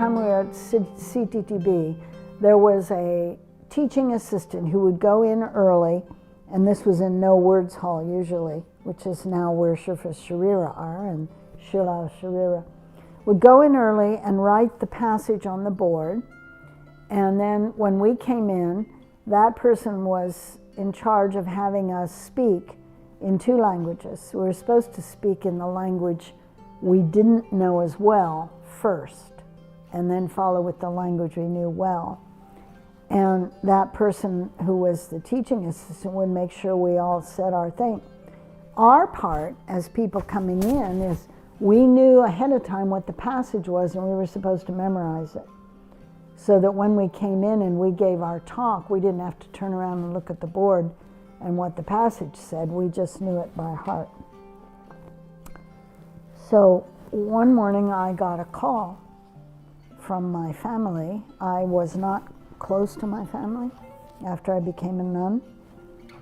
time we were at CTTB, there was a teaching assistant who would go in early, and this was in No Words Hall usually, which is now where Shifa Sharira are, and Shila Sharira, would go in early and write the passage on the board. And then when we came in, that person was in charge of having us speak in 2 languages. We were supposed to speak in the language we didn't know as well first, and then follow with the language we knew well. And that person who was the teaching assistant would make sure we all said our thing. Our part as people coming in is we knew ahead of time what the passage was, and we were supposed to memorize it. So that when we came in and we gave our talk, we didn't have to turn around and look at the board and what the passage said. We just knew it by heart. So one morning I got a call from my family. I was not close to my family after I became a nun,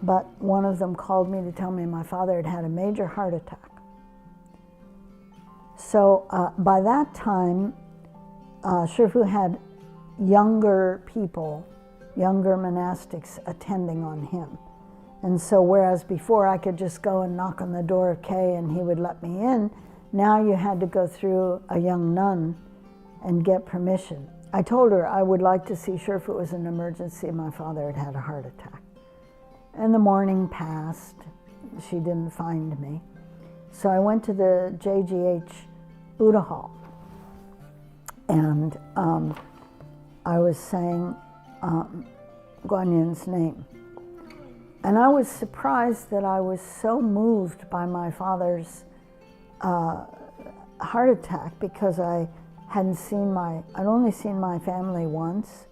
but one of them called me to tell me my father had had a major heart attack. So by that time, Shifu had younger people, younger monastics attending on him. And so whereas before I could just go and knock on the door of Kay and he would let me in, now you had to go through a young nun and get permission. I told her I would like to see Shifu. It was an emergency. My father had had a heart attack. And the morning passed. She didn't find me. So I went to the JGH Buddha Hall. And I was saying Guanyin's name. And I was surprised that I was so moved by my father's heart attack, because I'd only seen my family once,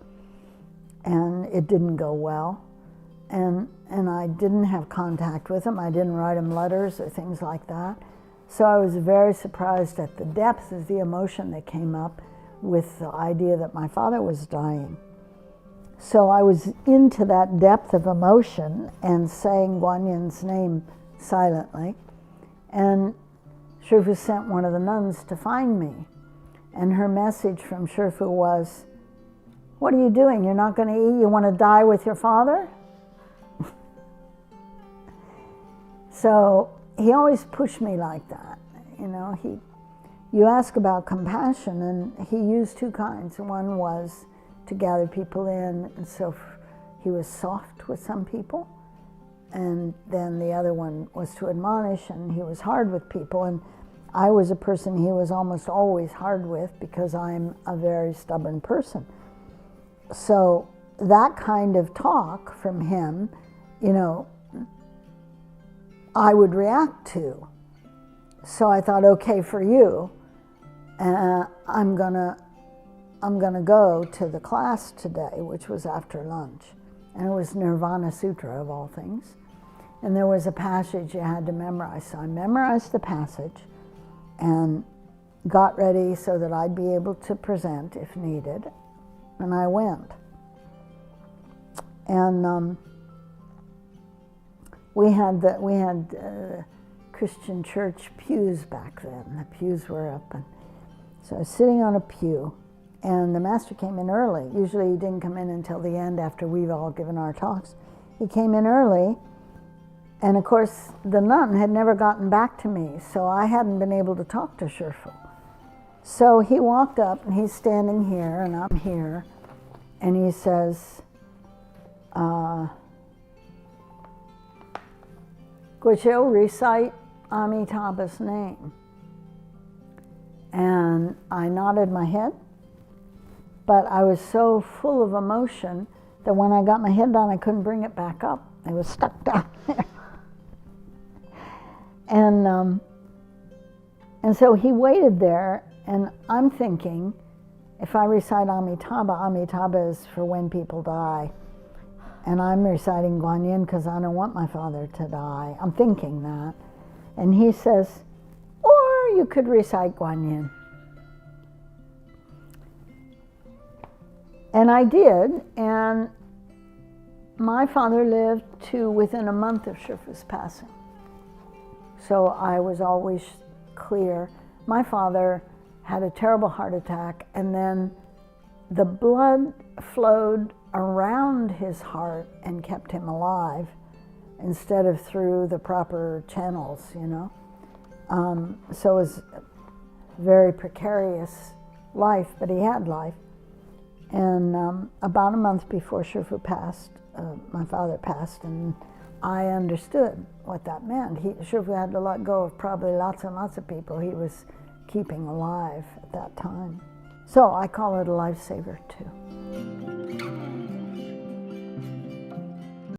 and it didn't go well. And I didn't have contact with him. I didn't write him letters or things like that. So I was very surprised at the depth of the emotion that came up with the idea that my father was dying. So I was into that depth of emotion and saying Guanyin's name silently. And Shifu sent one of the nuns to find me. And her message from Shifu was, "What are you doing? You're not going to eat? You want to die with your father?" So he always pushed me like that. You know, you ask about compassion, and he used 2 kinds. One was to gather people in, and so he was soft with some people. And then the other one was to admonish, and he was hard with people. And I was a person he was almost always hard with, because I'm a very stubborn person. So that kind of talk from him, you know, I would react to. So I thought, okay, for you, I'm gonna go to the class today, which was after lunch. And it was Nirvana Sutra, of all things. And there was a passage you had to memorize. So I memorized the passage and got ready so that I'd be able to present if needed. And I went. And we had Christian church pews back then. The pews were up. And so I was sitting on a pew, and the master came in early. Usually he didn't come in until the end after we've all given our talks. He came in early, and of course the nun had never gotten back to me, so I hadn't been able to talk to Shifu. So he walked up, and he's standing here, and I'm here, and he says, Guicho, recite Amitabha's name. And I nodded my head, but I was so full of emotion that when I got my head down, I couldn't bring it back up. It was stuck down there. And so he waited there, and I'm thinking, if I recite Amitabha, Amitabha is for when people die. And I'm reciting Guanyin because I don't want my father to die. I'm thinking that. And he says, or you could recite Guanyin. And I did, and my father lived to within a month of Shifu's passing. So I was always clear. My father had a terrible heart attack, and then the blood flowed around his heart and kept him alive instead of through the proper channels, you know. So it was a very precarious life, but he had life. And about a month before Shifu passed, my father passed, and I understood what that meant. Shifu had to let go of probably lots and lots of people he was keeping alive at that time. So I call it a lifesaver too.